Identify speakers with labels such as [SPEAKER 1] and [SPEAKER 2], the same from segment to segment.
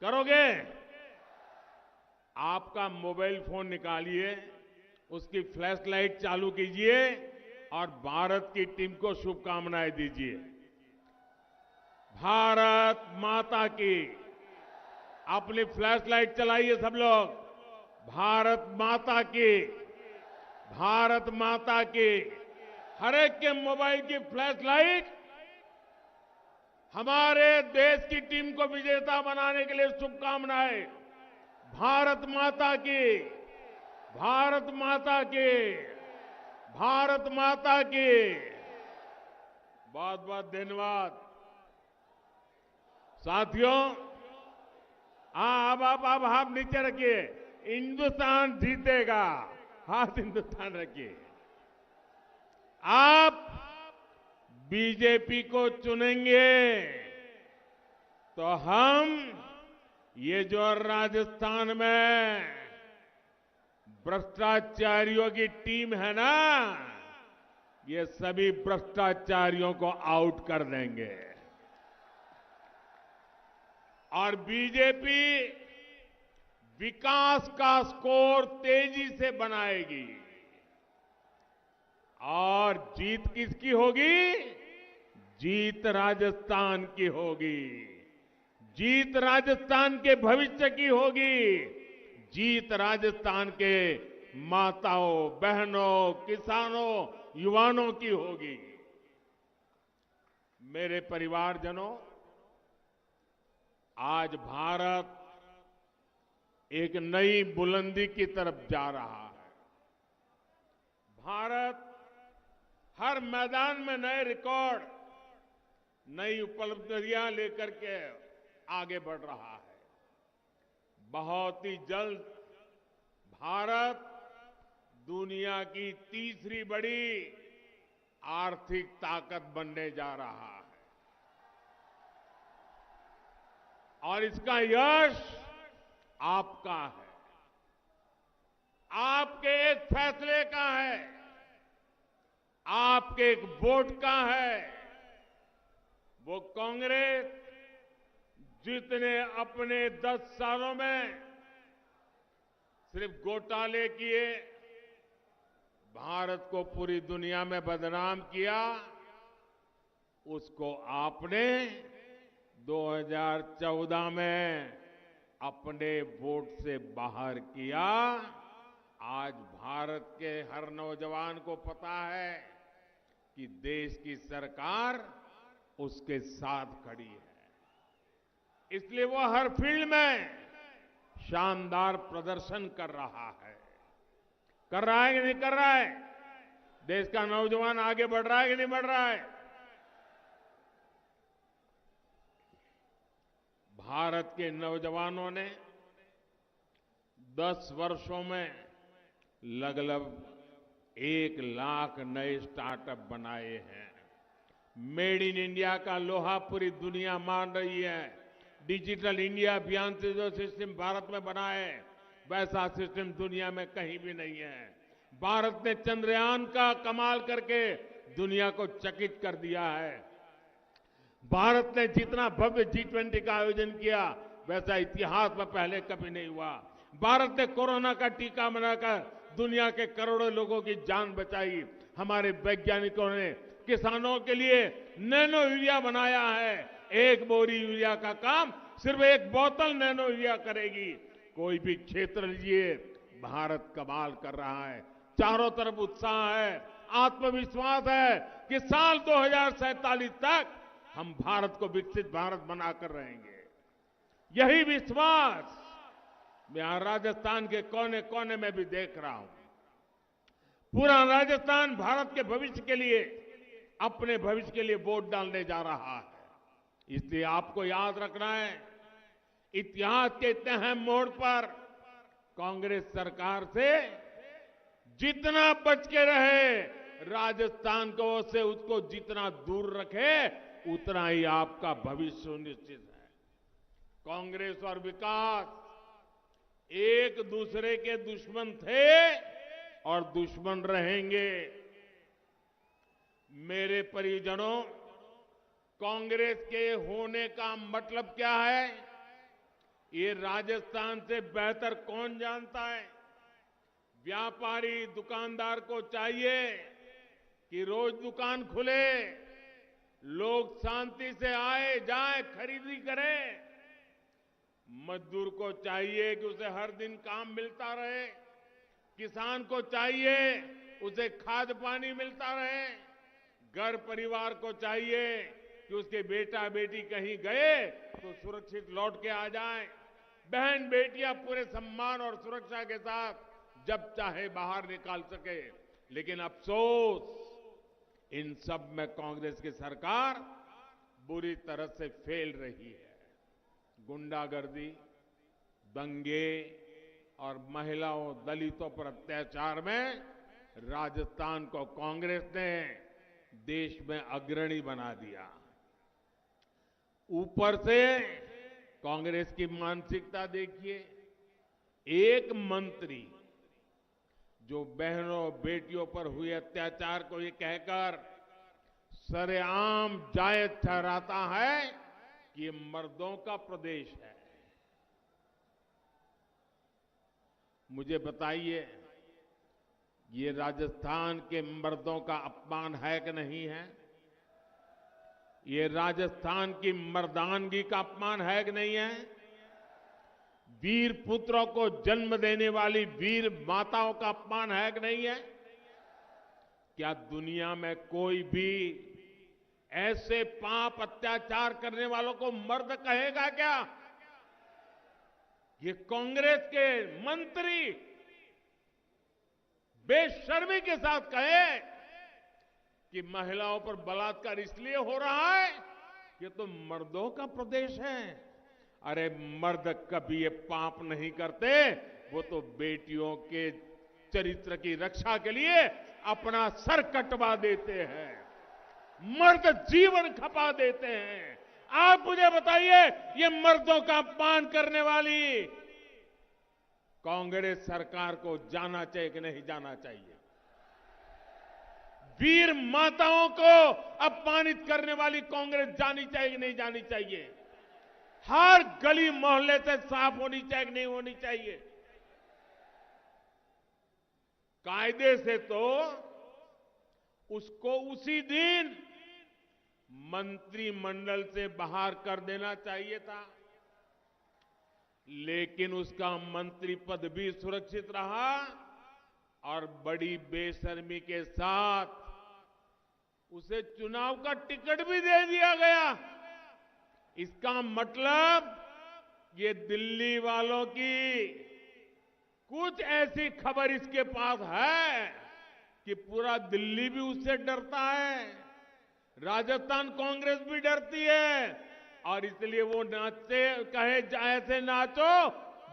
[SPEAKER 1] करोगे? आपका mobile phone निकालिए, उसकी फ्लैश लाइट चालू कीजिए और भारत की टीम को शुभकामनाएं दीजिए। भारत माता की। अपनी फ्लैश लाइट चलाइए सब लोग। भारत माता की। भारत माता की। हर एक के मोबाइल की फ्लैश लाइट हमारे देश की टीम को विजेता बनाने के लिए शुभकामनाएं। भारत माता की। भारत माता की। भारत माता की। बहुत बहुत धन्यवाद साथियों। अब हाथ नीचे रखिए। हिंदुस्तान जीतेगा। हाथ हिंदुस्तान रखिए। आप बीजेपी को चुनेंगे तो हम ये जो राजस्थान में भ्रष्टाचारियों की टीम है ना, ये सभी भ्रष्टाचारियों को आउट कर देंगे और बीजेपी विकास का स्कोर तेजी से बनाएगी। और जीत किसकी होगी? जीत राजस्थान की होगी। जीत राजस्थान के भविष्य की होगी। जीत राजस्थान के माताओं, बहनों, किसानों, युवाओं की होगी। मेरे परिवारजनों, आज भारत एक नई बुलंदी की तरफ जा रहा है। भारत हर मैदान में नए रिकॉर्ड, नई उपलब्धियां लेकर के आगे बढ़ रहा है। बहुत ही जल्द भारत दुनिया की तीसरी बड़ी आर्थिक ताकत बनने जा रहा है और इसका यश आपका है, आपके एक फैसले का है, आपके एक वोट का है। वो कांग्रेस जितने अपने 10 सालों में सिर्फ घोटाले किए, भारत को पूरी दुनिया में बदनाम किया, उसको आपने 2014 में अपने वोट से बाहर किया। आज भारत के हर नौजवान को पता है कि देश की सरकार उसके साथ खड़ी है। इसलिए वो हर फील्ड में शानदार प्रदर्शन कर रहा है। कर रहा है कि नहीं कर रहा है? देश का नौजवान आगे बढ़ रहा है कि नहीं बढ़ रहा है? भारत के नौजवानों ने 10 वर्षों में लगभग 1 लाख नए स्टार्टअप बनाए हैं। मेड इन इंडिया का लोहा पूरी दुनिया मान रही है। डिजिटल इंडिया अभियान से जो सिस्टम भारत में बना है, वैसा सिस्टम दुनिया में कहीं भी नहीं है। भारत ने चंद्रयान का कमाल करके दुनिया को चकित कर दिया है। भारत ने जितना भव्य G20 का आयोजन किया, वैसा इतिहास में पहले कभी नहीं हुआ। भारत ने कोरोना का टीका बनाकर दुनिया के करोड़ों लोगों की जान बचाई। हमारे वैज्ञानिकों ने किसानों के लिए नैनो यूरिया बनाया है। 1 बोरी यूरिया का काम सिर्फ 1 बोतल नैनो यूरिया करेगी। कोई भी क्षेत्र लीजिए, भारत कमाल कर रहा है। चारों तरफ उत्साह है, आत्मविश्वास है कि साल 2047 तक हम भारत को विकसित भारत बनाकर रहेंगे। यही विश्वास मैं यहां राजस्थान के कोने कोने में भी देख रहा हूं। पूरा राजस्थान भारत के भविष्य के लिए, अपने भविष्य के लिए वोट डालने जा रहा है। इसलिए आपको याद रखना है, इतिहास के इतने अहम मोड़ पर कांग्रेस सरकार से जितना बच के रहे, राजस्थान को से उसको जितना दूर रखे, उतना ही आपका भविष्य सुनिश्चित है। कांग्रेस और विकास एक दूसरे के दुश्मन थे और दुश्मन रहेंगे। मेरे परिजनों, कांग्रेस के होने का मतलब क्या है? ये राजस्थान से बेहतर कौन जानता है। व्यापारी दुकानदार को चाहिए कि रोज दुकान खुले, लोग शांति से आए जाए खरीदी करें। मजदूर को चाहिए कि उसे हर दिन काम मिलता रहे, किसान को चाहिए उसे खाद पानी मिलता रहे, घर परिवार को चाहिए कि उसके बेटा बेटी कहीं गए तो सुरक्षित लौट के आ जाएं। बहन बेटियां पूरे सम्मान और सुरक्षा के साथ जब चाहे बाहर निकाल सके। लेकिन अफसोस, इन सब में कांग्रेस की सरकार बुरी तरह से फेल रही है। गुंडागर्दी, दंगे और महिलाओं दलितों पर अत्याचार में राजस्थान को कांग्रेस ने देश में अग्रणी बना दिया। ऊपर से कांग्रेस की मानसिकता देखिए। एक मंत्री जो बहनों बेटियों पर हुए अत्याचार को ये कहकर सरेआम जायज ठहराता है कि ये मर्दों का प्रदेश है। मुझे बताइए, ये राजस्थान के मर्दों का अपमान है कि नहीं है? ये राजस्थान की मर्दानगी का अपमान है कि नहीं है? वीर पुत्रों को जन्म देने वाली वीर माताओं का अपमान है कि नहीं है? क्या दुनिया में कोई भी ऐसे पाप अत्याचार करने वालों को मर्द कहेगा क्या? ये कांग्रेस के मंत्री बेशर्मी के साथ कहे कि महिलाओं पर बलात्कार इसलिए हो रहा है कि तो मर्दों का प्रदेश है। अरे मर्द कभी ये पाप नहीं करते, वो तो बेटियों के चरित्र की रक्षा के लिए अपना सर कटवा देते हैं, मर्द जीवन खपा देते हैं। आप मुझे बताइए, ये मर्दों का अपमान करने वाली कांग्रेस सरकार को जाना चाहिए कि नहीं जाना चाहिए? वीर माताओं को अपमानित करने वाली कांग्रेस जानी चाहिए कि नहीं जानी चाहिए? हर गली मोहल्ले से साफ होनी चाहिए कि नहीं होनी चाहिए? कायदे से तो उसको उसी दिन मंत्रिमंडल से बाहर कर देना चाहिए था, लेकिन उसका मंत्री पद भी सुरक्षित रहा और बड़ी बेशर्मी के साथ उसे चुनाव का टिकट भी दे दिया गया। इसका मतलब ये दिल्ली वालों की कुछ ऐसी खबर इसके पास है कि पूरा दिल्ली भी उससे डरता है, राजस्थान कांग्रेस भी डरती है, और इसलिए वो नाचते कहे ऐसे नाचो,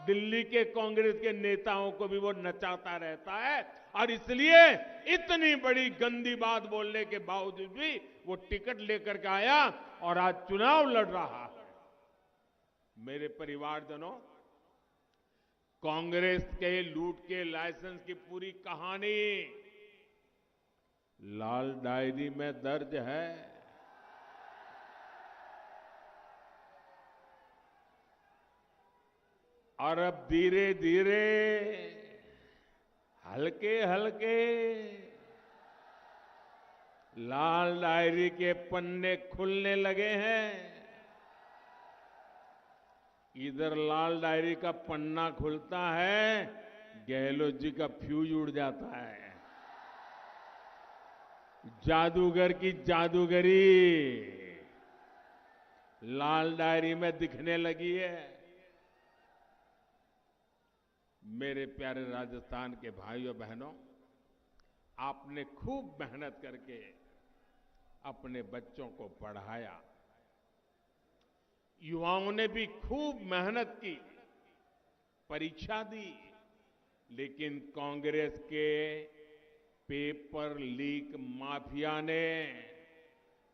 [SPEAKER 1] दिल्ली के कांग्रेस के नेताओं को भी वो नचाता रहता है। और इसलिए इतनी बड़ी गंदी बात बोलने के बावजूद भी वो टिकट लेकर के आया और आज चुनाव लड़ रहा है। मेरे परिवारजनों, कांग्रेस के लूट के लाइसेंस की पूरी कहानी लाल डायरी में दर्ज है। और अब धीरे धीरे हल्के हल्के लाल डायरी के पन्ने खुलने लगे हैं। इधर लाल डायरी का पन्ना खुलता है, गहलोत जी का फ्यूज उड़ जाता है। जादूगर की जादूगरी लाल डायरी में दिखने लगी है। मेरे प्यारे राजस्थान के भाइयों बहनों, आपने खूब मेहनत करके अपने बच्चों को पढ़ाया, युवाओं ने भी खूब मेहनत की, परीक्षा दी, लेकिन कांग्रेस के पेपर लीक माफिया ने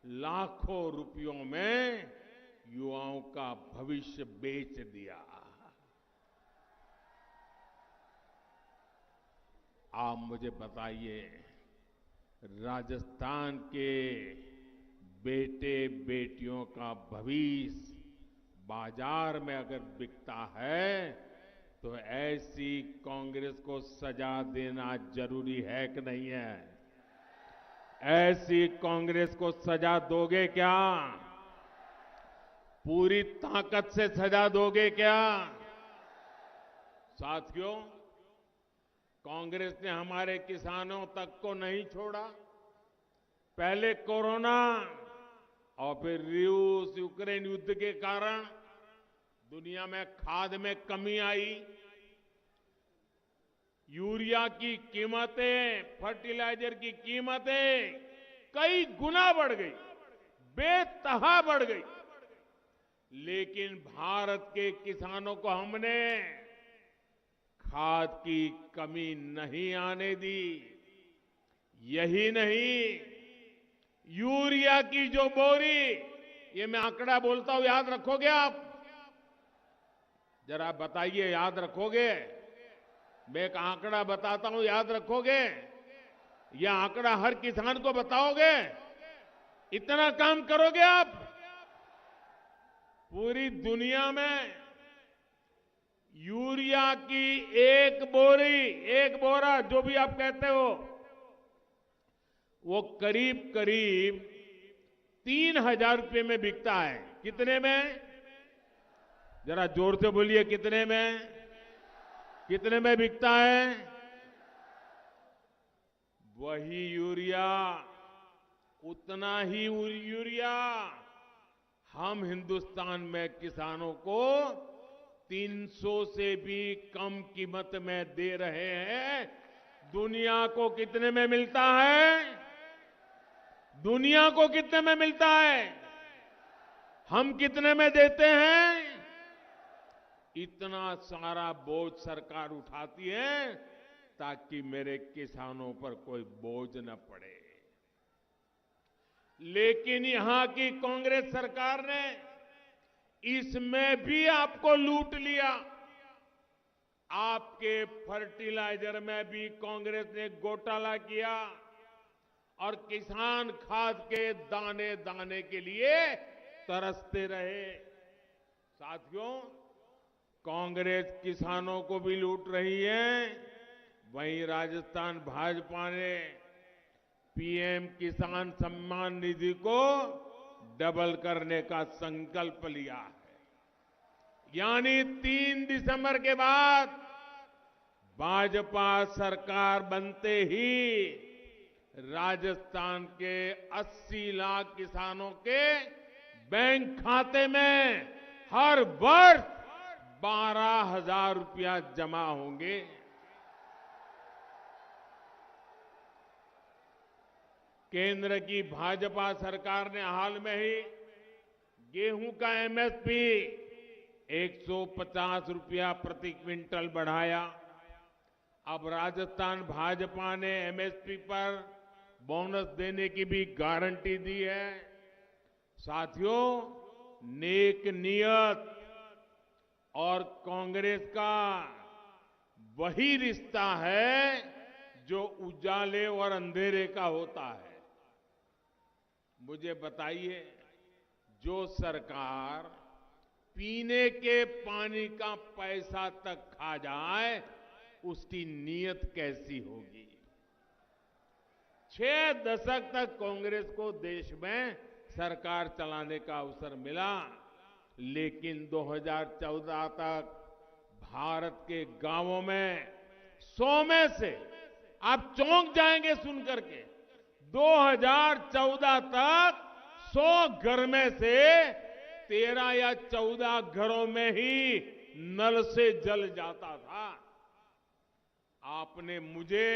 [SPEAKER 1] लाखों रुपयों में युवाओं का भविष्य बेच दिया। आप मुझे बताइए, राजस्थान के बेटे बेटियों का भविष्य बाजार में अगर बिकता है तो ऐसी कांग्रेस को सजा देना जरूरी है कि नहीं है? ऐसी कांग्रेस को सजा दोगे क्या? पूरी ताकत से सजा दोगे क्या? साथियों, कांग्रेस ने हमारे किसानों तक को नहीं छोड़ा। पहले कोरोना और फिर रूस यूक्रेन युद्ध के कारण दुनिया में खाद में कमी आई, यूरिया की कीमतें, फर्टिलाइजर की कीमतें कई गुना बढ़ गई, बेतहा बढ़ गई। लेकिन भारत के किसानों को हमने खाद की कमी नहीं आने दी। यही नहीं, यूरिया की जो बोरी, ये मैं आंकड़ा बोलता हूं, याद रखोगे आप? जरा बताइए, याद रखोगे? मैं एक आंकड़ा बताता हूं, याद रखोगे? यह आंकड़ा हर किसान को बताओगे? इतना काम करोगे आप? पूरी दुनिया में यूरिया की एक बोरी, एक बोरा, जो भी आप कहते हो, वो करीब करीब 3,000 रुपए में बिकता है। कितने में? जरा जोर से बोलिए, कितने में? कितने में बिकता है? वही यूरिया, उतना ही यूरिया हम हिंदुस्तान में किसानों को 300 से भी कम कीमत में दे रहे हैं। दुनिया को कितने में मिलता है? दुनिया को कितने में मिलता है? हम कितने में देते हैं? इतना सारा बोझ सरकार उठाती है ताकि मेरे किसानों पर कोई बोझ न पड़े। लेकिन यहां की कांग्रेस सरकार ने इसमें भी आपको लूट लिया। आपके फर्टिलाइजर में भी कांग्रेस ने घोटाला किया और किसान खाद के दाने दाने के लिए तरसते रहे। साथियों, कांग्रेस किसानों को भी लूट रही है। वहीं राजस्थान भाजपा ने पीएम किसान सम्मान निधि को डबल करने का संकल्प लिया है। यानी 3 दिसंबर के बाद भाजपा सरकार बनते ही राजस्थान के 80 लाख किसानों के बैंक खाते में हर वर्ष 12,000 रुपया जमा होंगे। केंद्र की भाजपा सरकार ने हाल में ही गेहूं का एमएसपी 150 रुपया प्रति क्विंटल बढ़ाया। अब राजस्थान भाजपा ने एमएसपी पर बोनस देने की भी गारंटी दी है। साथियों, नेक नियत और कांग्रेस का वही रिश्ता है जो उजाले और अंधेरे का होता है। मुझे बताइए, जो सरकार पीने के पानी का पैसा तक खा जाए, उसकी नीयत कैसी होगी? 6 दशक तक कांग्रेस को देश में सरकार चलाने का अवसर मिला, लेकिन 2014 तक भारत के गांवों में 100 में से, आप चौंक जाएंगे सुनकर के, 2014 तक 100 घर में से 13 या 14 घरों में ही नल से जल जाता था। आपने मुझे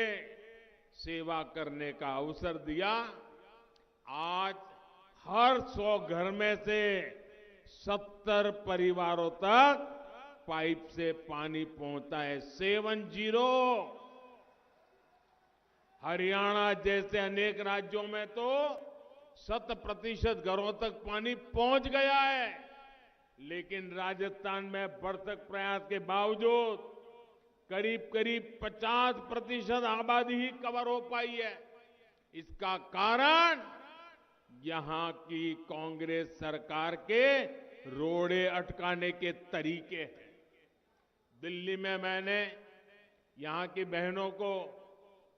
[SPEAKER 1] सेवा करने का अवसर दिया। आज हर 100 घर में से 70 परिवारों तक पाइप से पानी पहुंचता है। 70। हरियाणा जैसे अनेक राज्यों में तो 100% घरों तक पानी पहुंच गया है, लेकिन राजस्थान में भरसक प्रयास के बावजूद करीब करीब 50% आबादी ही कवर हो पाई है। इसका कारण यहां की कांग्रेस सरकार के रोड़े अटकाने के तरीके हैं। दिल्ली में मैंने यहां की बहनों को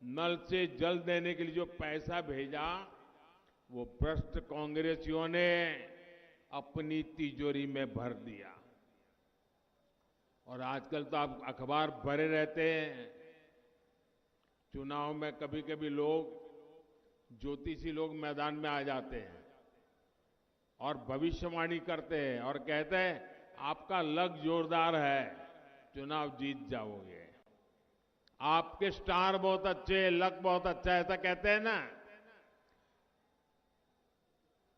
[SPEAKER 1] नल से जल देने के लिए जो पैसा भेजा, वो भ्रष्ट कांग्रेसियों ने अपनी तिजोरी में भर दिया। और आजकल तो आप अखबार भरे रहते हैं, चुनाव में कभी कभी लोग, ज्योतिषी लोग मैदान में आ जाते हैं और भविष्यवाणी करते हैं और कहते हैं आपका लक जोरदार है, चुनाव जीत जाओगे, आपके स्टार बहुत अच्छे, लक बहुत अच्छा है, ऐसा कहते हैं ना।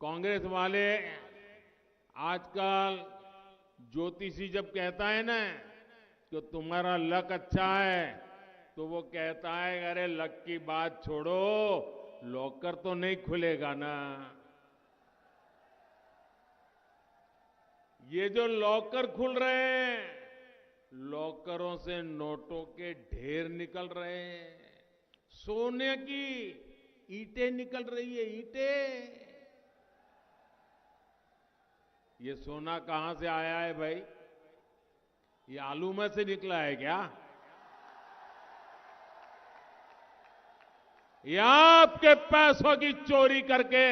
[SPEAKER 1] कांग्रेस वाले आजकल ज्योतिषी जब कहता है ना कि तुम्हारा लक अच्छा है, तो वो कहता है अरे लक की बात छोड़ो, लॉकर तो नहीं खुलेगा ना। ये जो लॉकर खुल रहे हैं, लॉकरों से नोटों के ढेर निकल रहे हैं, सोने की ईंटें निकल रही है, ईंटें। ये सोना कहां से आया है भाई? ये आलू में से निकला है क्या? ये आपके पैसों की चोरी करके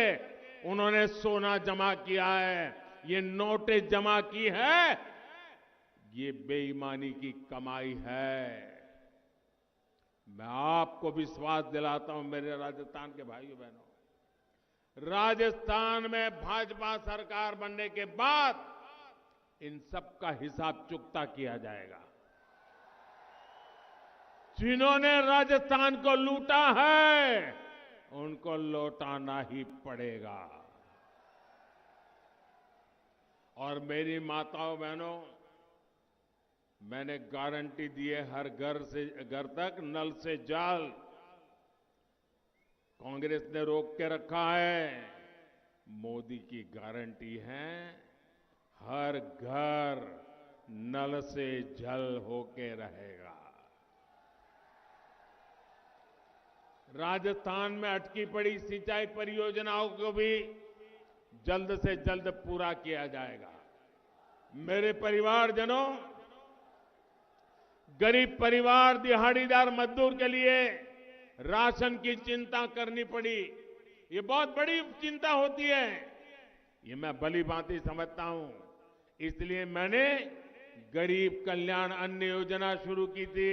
[SPEAKER 1] उन्होंने सोना जमा किया है, ये नोटें जमा की है, ये बेईमानी की कमाई है। मैं आपको विश्वास दिलाता हूं मेरे राजस्थान के भाइयों बहनों, राजस्थान में भाजपा सरकार बनने के बाद इन सब का हिसाब चुकता किया जाएगा। जिन्होंने राजस्थान को लूटा है, उनको लौटाना ही पड़ेगा। और मेरी माताओं बहनों, मैंने गारंटी दी है, हर घर तक नल से जल कांग्रेस ने रोक के रखा है। मोदी की गारंटी है, हर घर नल से जल होके रहेगा। राजस्थान में अटकी पड़ी सिंचाई परियोजनाओं को भी जल्द से जल्द पूरा किया जाएगा। मेरे परिवारजनों, गरीब परिवार, दिहाड़ीदार मजदूर के लिए राशन की चिंता करनी पड़ी, ये बहुत बड़ी चिंता होती है, ये मैं भली भांति समझता हूं। इसलिए मैंने गरीब कल्याण अन्न योजना शुरू की थी।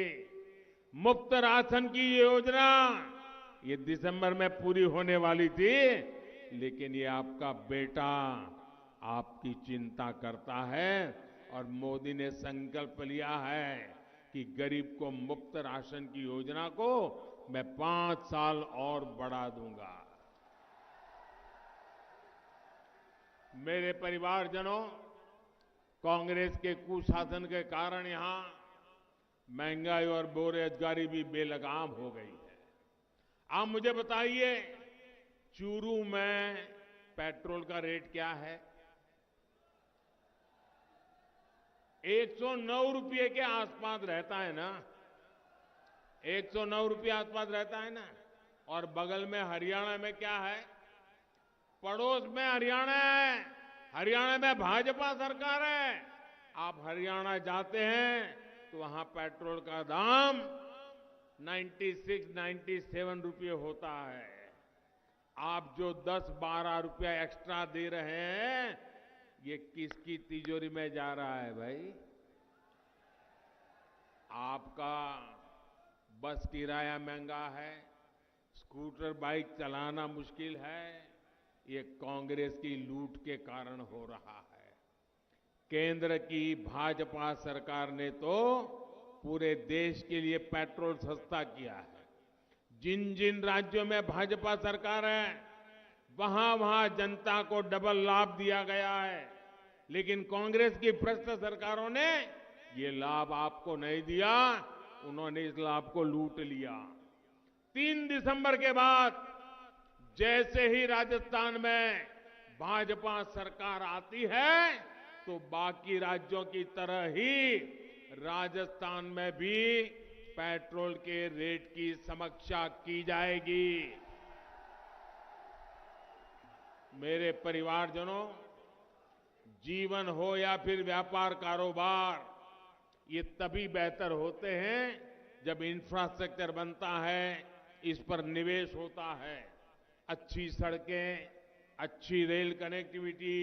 [SPEAKER 1] मुफ्त राशन की ये योजना ये दिसंबर में पूरी होने वाली थी, लेकिन ये आपका बेटा आपकी चिंता करता है और मोदी ने संकल्प लिया है कि गरीब को मुफ्त राशन की योजना को मैं 5 साल और बढ़ा दूंगा। मेरे परिवारजनों, कांग्रेस के कुशासन के कारण यहां महंगाई और बेरोजगारी भी बेलगाम हो गई है। आप मुझे बताइए, चूरू में पेट्रोल का रेट क्या है? 109 रुपये के आसपास रहता है ना, 109 रुपये आसपास रहता है ना। और बगल में हरियाणा में क्या है? पड़ोस में हरियाणा है, हरियाणा में भाजपा सरकार है। आप हरियाणा जाते हैं तो वहां पेट्रोल का दाम 96-97 रुपये होता है। आप जो 10-12 रुपया एक्स्ट्रा दे रहे हैं, ये किसकी तिजोरी में जा रहा है भाई? आपका बस किराया महंगा है, स्कूटर बाइक चलाना मुश्किल है, ये कांग्रेस की लूट के कारण हो रहा है। केंद्र की भाजपा सरकार ने तो पूरे देश के लिए पेट्रोल सस्ता किया है। जिन जिन राज्यों में भाजपा सरकार है, वहां वहां जनता को डबल लाभ दिया गया है, लेकिन कांग्रेस की भ्रष्ट सरकारों ने ये लाभ आपको नहीं दिया, उन्होंने इस लाभ को लूट लिया। 3 दिसंबर के बाद जैसे ही राजस्थान में भाजपा सरकार आती है, तो बाकी राज्यों की तरह ही राजस्थान में भी पेट्रोल के रेट की समीक्षा की जाएगी। मेरे परिवारजनों, जीवन हो या फिर व्यापार कारोबार, ये तभी बेहतर होते हैं जब इंफ्रास्ट्रक्चर बनता है, इस पर निवेश होता है। अच्छी सड़कें, अच्छी रेल कनेक्टिविटी,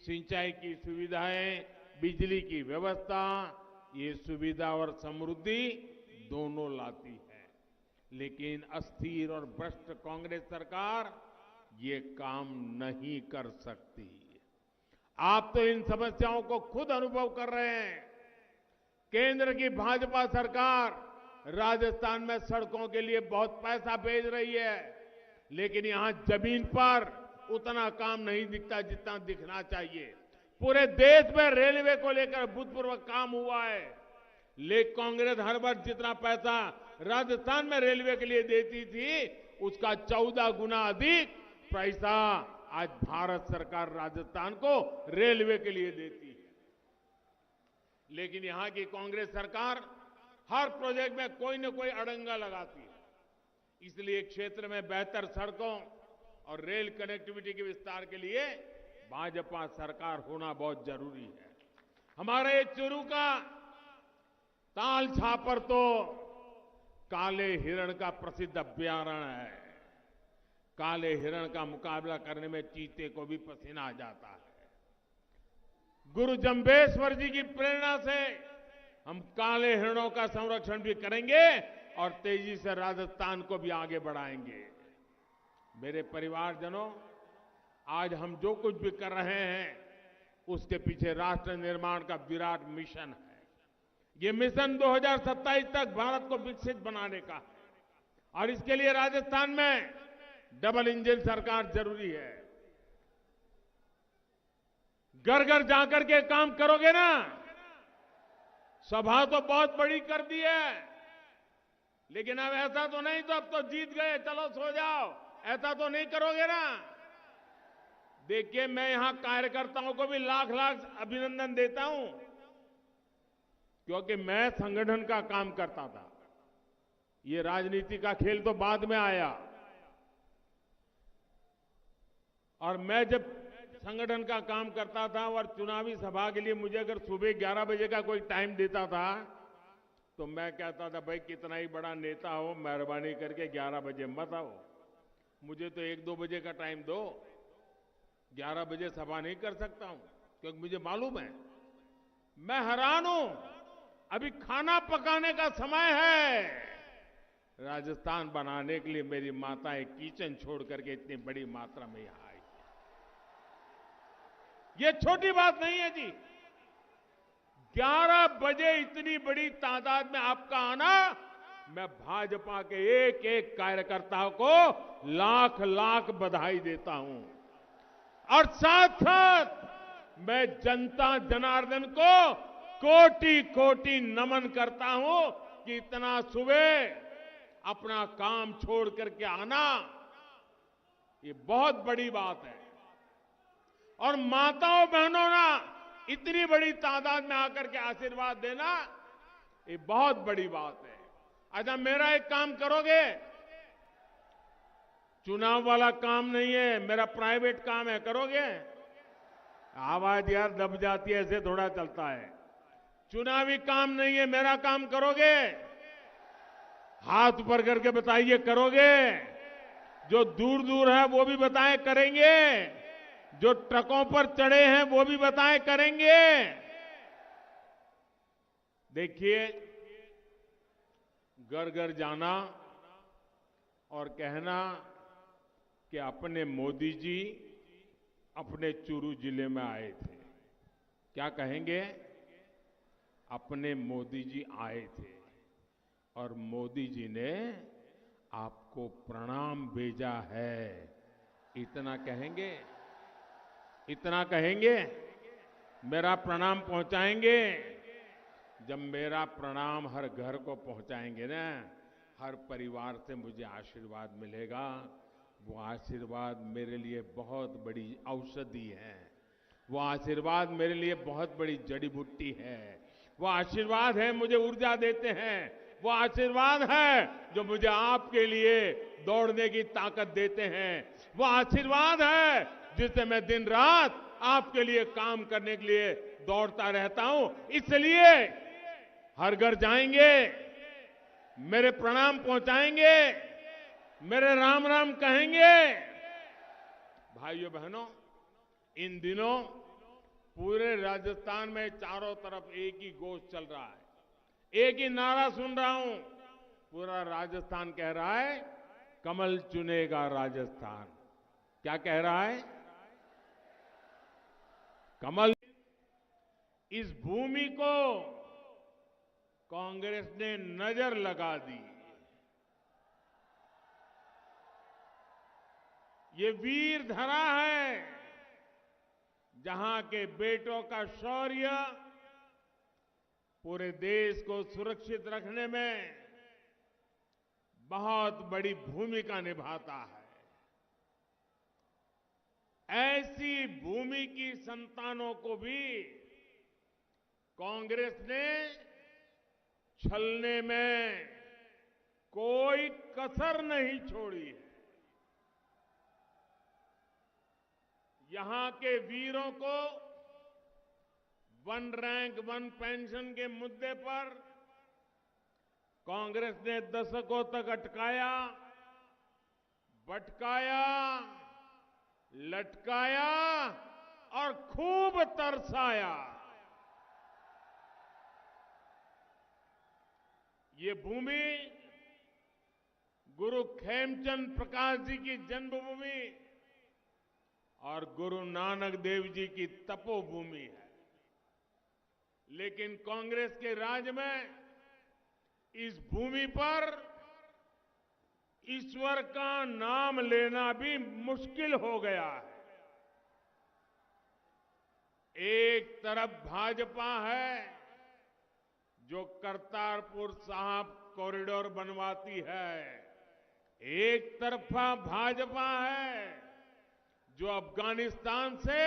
[SPEAKER 1] सिंचाई की सुविधाएं, बिजली की व्यवस्था, ये सुविधा और समृद्धि दोनों लाती है। लेकिन अस्थिर और भ्रष्ट कांग्रेस सरकार ये काम नहीं कर सकती। आप तो इन समस्याओं को खुद अनुभव कर रहे हैं। केंद्र की भाजपा सरकार राजस्थान में सड़कों के लिए बहुत पैसा भेज रही है, लेकिन यहां जमीन पर उतना काम नहीं दिखता जितना दिखना चाहिए। पूरे देश में रेलवे को लेकर अभूतपूर्व काम हुआ है, लेकिन कांग्रेस हर वर्ष जितना पैसा राजस्थान में रेलवे के लिए देती थी, उसका 14 गुना अधिक पैसा आज भारत सरकार राजस्थान को रेलवे के लिए देती है। लेकिन यहां की कांग्रेस सरकार हर प्रोजेक्ट में कोई न कोई अड़ंगा लगाती है। इसलिए क्षेत्र में बेहतर सड़कों और रेल कनेक्टिविटी के विस्तार के लिए भाजपा सरकार होना बहुत जरूरी है। हमारे चूरू का ताल छापर तो काले हिरण का प्रसिद्ध अभयारण्य है। काले हिरण का मुकाबला करने में चीते को भी पसीना आ जाता है। गुरु जंबेश्वर जी की प्रेरणा से हम काले हिरणों का संरक्षण भी करेंगे और तेजी से राजस्थान को भी आगे बढ़ाएंगे। मेरे परिवारजनों, आज हम जो कुछ भी कर रहे हैं उसके पीछे राष्ट्र निर्माण का विराट मिशन है। ये मिशन 2027 तक भारत को विकसित बनाने का है और इसके लिए राजस्थान में डबल इंजन सरकार जरूरी है। घर घर जाकर के काम करोगे ना। सभा तो बहुत बड़ी कर दी है, लेकिन अब ऐसा तो नहीं तो अब तो जीत गए चलो सो जाओ, ऐसा तो नहीं करोगे ना। देखिए, मैं यहां कार्यकर्ताओं को भी लाख लाख अभिनंदन देता हूं, क्योंकि मैं संगठन का काम करता था। ये राजनीति का खेल तो बाद में आया, और मैं जब संगठन का काम करता था और चुनावी सभा के लिए मुझे अगर सुबह 11 बजे का कोई टाइम देता था तो मैं कहता था, भाई कितना ही बड़ा नेता हो, मेहरबानी करके 11 बजे मत आओ, मुझे तो 1-2 बजे का टाइम दो। 11 बजे सभा नहीं कर सकता हूं, क्योंकि मुझे मालूम है। मैं हैरान हूं, अभी खाना पकाने का समय है। राजस्थान बनाने के लिए मेरी माताएं किचन छोड़ करके इतनी बड़ी मात्रा में यहां आई। ये छोटी बात नहीं है जी। 11 बजे इतनी बड़ी तादाद में आपका आना, मैं भाजपा के एक एक कार्यकर्ता को लाख लाख बधाई देता हूं। और साथ साथ मैं जनता जनार्दन को कोटि कोटि नमन करता हूं कि इतना सुबह अपना काम छोड़ करके आना, ये बहुत बड़ी बात है। और माताओं बहनों ना इतनी बड़ी तादाद में आकर के आशीर्वाद देना, ये बहुत बड़ी बात है। अच्छा, मेरा एक काम करोगे? चुनाव वाला काम नहीं है, मेरा प्राइवेट काम है, करोगे? आवाज यार दब जाती है, ऐसे थोड़ा चलता है। चुनावी काम नहीं है, मेरा काम करोगे? हाथ ऊपर करके बताइए, करोगे? जो दूर दूर है वो भी बताएं, करेंगे? जो ट्रकों पर चढ़े हैं वो भी बताएं, करेंगे? देखिए, घर घर जाना और कहना कि अपने मोदी जी अपने चूरू जिले में आए थे। क्या कहेंगे? अपने मोदी जी आए थे और मोदी जी ने आपको प्रणाम भेजा है। इतना कहेंगे? इतना कहेंगे? मेरा प्रणाम पहुंचाएंगे? जब मेरा प्रणाम हर घर को पहुंचाएंगे ना, हर परिवार से मुझे आशीर्वाद मिलेगा। वो आशीर्वाद मेरे लिए बहुत बड़ी औषधि है। वो आशीर्वाद मेरे लिए बहुत बड़ी जड़ी बूटी है। वो आशीर्वाद है, मुझे ऊर्जा देते हैं। वो आशीर्वाद है जो मुझे आपके लिए दौड़ने की ताकत देते हैं। वो आशीर्वाद है जिससे मैं दिन रात आपके लिए काम करने के लिए दौड़ता रहता हूं। इसलिए हर घर जाएंगे, मेरे प्रणाम पहुंचाएंगे, मेरे राम राम कहेंगे। भाइयों बहनों, इन दिनों पूरे राजस्थान में चारों तरफ एक ही घोष चल रहा है, एक ही नारा सुन रहा हूं। पूरा राजस्थान कह रहा है, कमल चुनेगा राजस्थान। क्या कह रहा है? कमल। इस भूमि को कांग्रेस ने नजर लगा दी। ये वीर धरा है, जहां के बेटों का शौर्य पूरे देश को सुरक्षित रखने में बहुत बड़ी भूमिका निभाता है। ऐसी भूमि की संतानों को भी कांग्रेस ने छलने में कोई कसर नहीं छोड़ी है। यहां के वीरों को वन रैंक वन पेंशन के मुद्दे पर कांग्रेस ने दशकों तक अटकाया, भटकाया, लटकाया और खूब तरसाया। ये भूमि गुरु खेमचंद प्रकाश जी की जन्मभूमि और गुरु नानक देव जी की तपोभूमि है। लेकिन कांग्रेस के राज में इस भूमि पर ईश्वर का नाम लेना भी मुश्किल हो गया है। एक तरफ भाजपा है जो करतारपुर साहिब कॉरिडोर बनवाती है, एक तरफा भाजपा है जो अफगानिस्तान से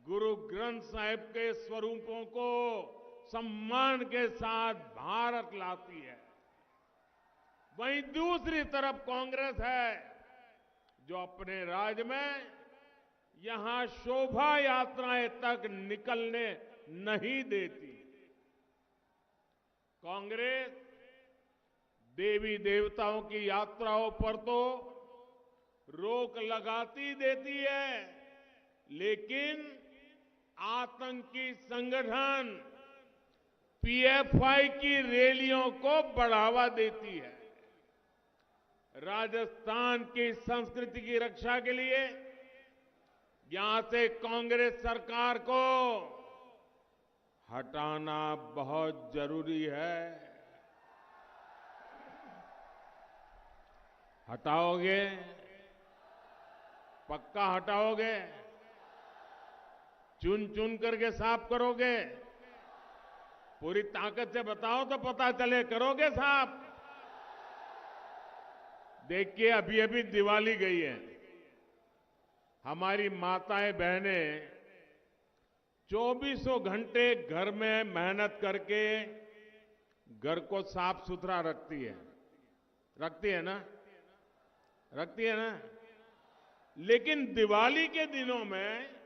[SPEAKER 1] गुरु ग्रंथ साहिब के स्वरूपों को सम्मान के साथ भारत लाती है। वहीं दूसरी तरफ कांग्रेस है जो अपने राज में यहां शोभा यात्राएं तक निकलने नहीं देती। कांग्रेस देवी देवताओं की यात्राओं पर तो रोक लगाती देती है, लेकिन आतंकी संगठन पीएफआई की रैलियों को बढ़ावा देती है। राजस्थान की संस्कृति की रक्षा के लिए यहां से कांग्रेस सरकार को हटाना बहुत जरूरी है। हटाओगे? पक्का हटाओगे? चुन चुन करके साफ करोगे? पूरी ताकत से बताओ तो पता चले। करोगे साफ? देखिए, अभी अभी दिवाली गई है। हमारी माताएं बहनें 24 घंटे घर में मेहनत करके घर को साफ सुथरा रखती है। रखती है ना? रखती है ना? लेकिन दिवाली के दिनों में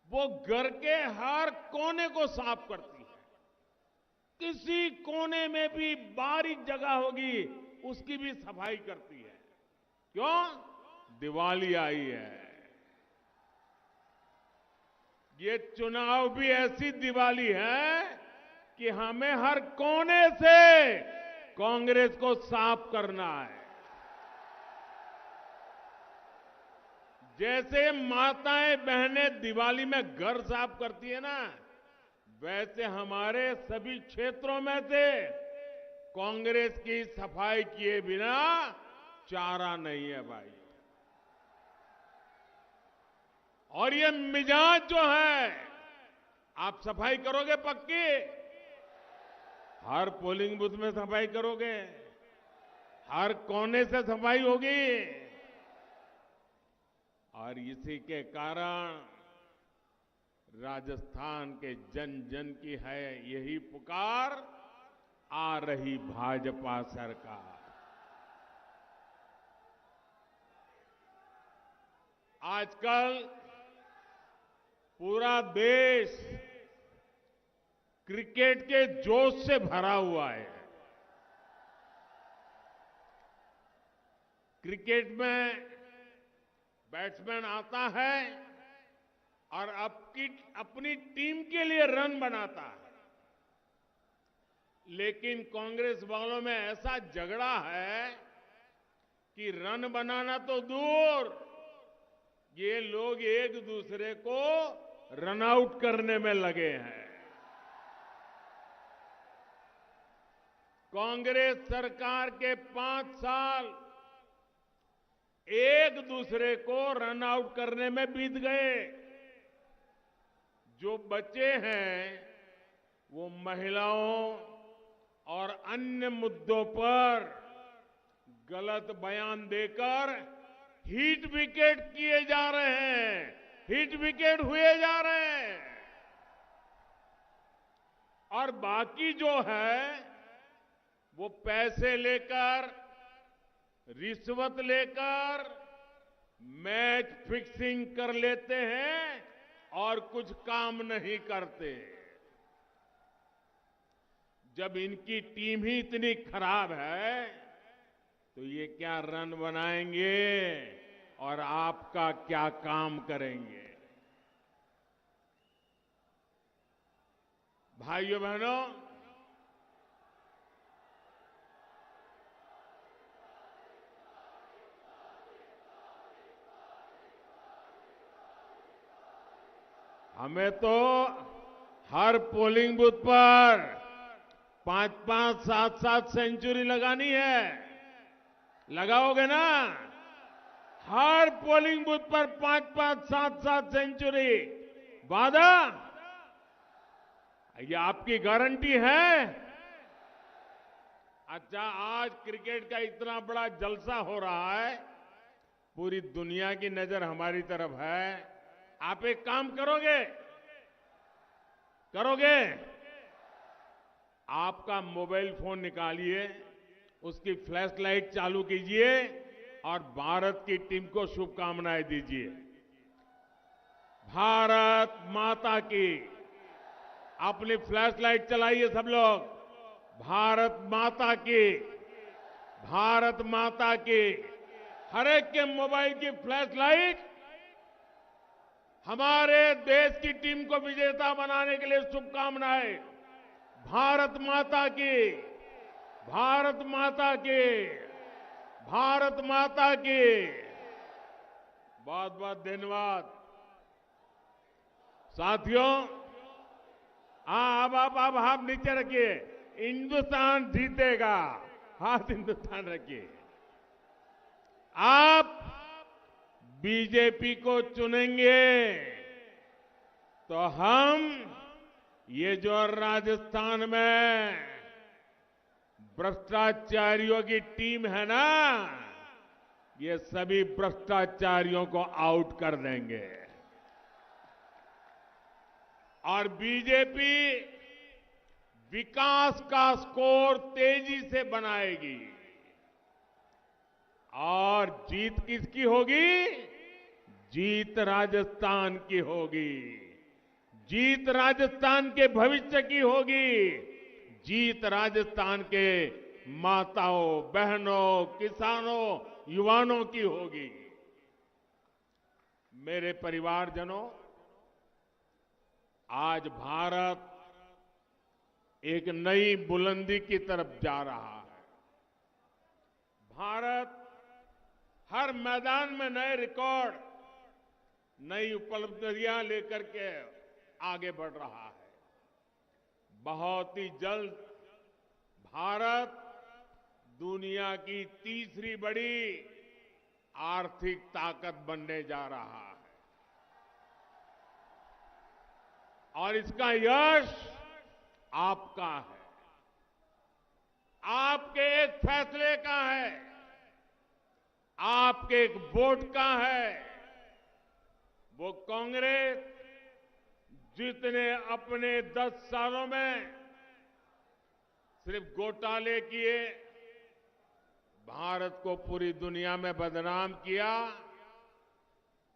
[SPEAKER 1] वो घर के हर कोने को साफ करती है। किसी कोने में भी बारीक जगह होगी उसकी भी सफाई करती है। क्यों? दिवाली आई है। ये चुनाव भी ऐसी दिवाली है कि हमें हर कोने से कांग्रेस को साफ करना है। जैसे माताएं बहनें दिवाली में घर साफ करती है ना, वैसे हमारे सभी क्षेत्रों में से कांग्रेस की सफाई किए बिना चारा नहीं है भाई। और ये मिजाज जो है, आप सफाई करोगे पक्की? हर पोलिंग बूथ में सफाई करोगे? हर कोने से सफाई होगी? और इसी के कारण राजस्थान के जन जन की है यही पुकार, आ रही भाजपा सरकार। आजकल पूरा देश क्रिकेट के जोश से भरा हुआ है। क्रिकेट में बैट्समैन आता है और अपनी टीम के लिए रन बनाता है, लेकिन कांग्रेस वालों में ऐसा झगड़ा है कि रन बनाना तो दूर, ये लोग एक दूसरे को रन आउट करने में लगे हैं। कांग्रेस सरकार के 5 साल एक दूसरे को रन आउट करने में बीत गए। जो बचे हैं वो महिलाओं और अन्य मुद्दों पर गलत बयान देकर हिट विकेट किए जा रहे हैं, हिट विकेट हुए जा रहे हैं। और बाकी जो है वो पैसे लेकर, रिश्वत लेकर मैच फिक्सिंग कर लेते हैं और कुछ काम नहीं करते। जब इनकी टीम ही इतनी खराब है तो ये क्या रन बनाएंगे और आपका क्या काम करेंगे। भाइयों बहनों, हमें तो हर पोलिंग बूथ पर 5-5, 7-7 सेंचुरी लगानी है। लगाओगे ना? हर पोलिंग बूथ पर 5-5, 7-7 सेंचुरी। वादा? ये आपकी गारंटी है? अच्छा, आज क्रिकेट का इतना बड़ा जलसा हो रहा है, पूरी दुनिया की नजर हमारी तरफ है। आप एक काम करोगे? आपका मोबाइल फोन निकालिए, उसकी फ्लैश लाइट चालू कीजिए और भारत की टीम को शुभकामनाएं दीजिए। भारत माता की। अपनी फ्लैश लाइट चलाइए सब लोग। भारत माता की, भारत माता की। हर एक के मोबाइल की फ्लैश लाइट हमारे देश की टीम को विजेता बनाने के लिए शुभकामनाएं। भारत माता की, भारत माता की, भारत माता की। बहुत बहुत धन्यवाद साथियों। अब हाथ नीचे रखिए। हिंदुस्तान जीतेगा। हाथ हिंदुस्तान रखिए। आप बीजेपी को चुनेंगे तो हम ये जो राजस्थान में भ्रष्टाचारियों की टीम है ना, ये सभी भ्रष्टाचारियों को आउट कर देंगे। और बीजेपी विकास का स्कोर तेजी से बनाएगी। और जीत किसकी होगी? जीत राजस्थान की होगी। जीत राजस्थान के भविष्य की होगी। जीत राजस्थान के माताओं, बहनों, किसानों, युवाओं की होगी। मेरे परिवारजनों, आज भारत एक नई बुलंदी की तरफ जा रहा है। भारत हर मैदान में नए रिकॉर्ड, नई उपलब्धियां लेकर के आगे बढ़ रहा है। बहुत ही जल्द भारत दुनिया की तीसरी बड़ी आर्थिक ताकत बनने जा रहा है। और इसका यश आपका है, आपके एक फैसले का है, आपके एक वोट का है। वो कांग्रेस जितने अपने 10 सालों में सिर्फ घोटाले किए, भारत को पूरी दुनिया में बदनाम किया,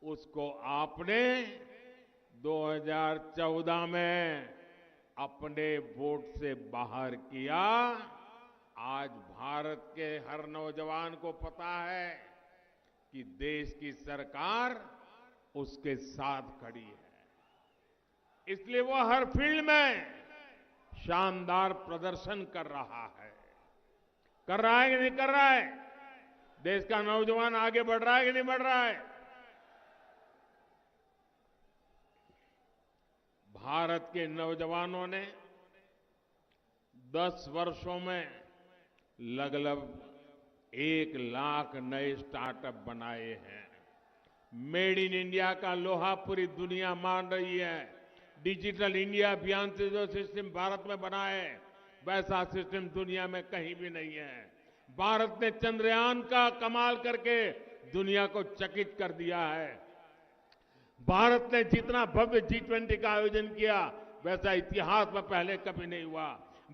[SPEAKER 1] उसको आपने 2014 में अपने वोट से बाहर किया। आज भारत के हर नौजवान को पता है कि देश की सरकार उसके साथ खड़ी है। इसलिए वो हर फील्ड में शानदार प्रदर्शन कर रहा है। कर रहा है कि नहीं कर रहा है? देश का नौजवान आगे बढ़ रहा है कि नहीं बढ़ रहा है? भारत के नौजवानों ने 10 वर्षों में लगभग 1 लाख नए स्टार्टअप बनाए हैं। मेड इन इंडिया का लोहा पूरी दुनिया मान रही है। डिजिटल इंडिया अभियान से जो सिस्टम भारत में बना है, वैसा सिस्टम दुनिया में कहीं भी नहीं है। भारत ने चंद्रयान का कमाल करके दुनिया को चकित कर दिया है। भारत ने जितना भव्य G20 का आयोजन किया, वैसा इतिहास में पहले कभी नहीं हुआ।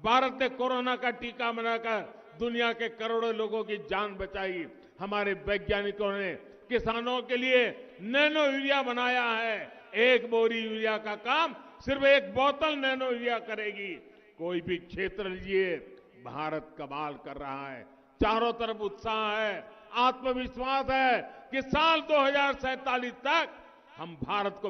[SPEAKER 1] भारत ने कोरोना का टीका बनाकर दुनिया के करोड़ों लोगों की जान बचाई। हमारे वैज्ञानिकों ने किसानों के लिए नैनो यूरिया बनाया है। 1 बोरी यूरिया का काम सिर्फ 1 बोतल नैनो यूरिया करेगी। कोई भी क्षेत्र लीजिए, भारत कमाल कर रहा है। चारों तरफ उत्साह है, आत्मविश्वास है कि साल 2047 तक हम भारत को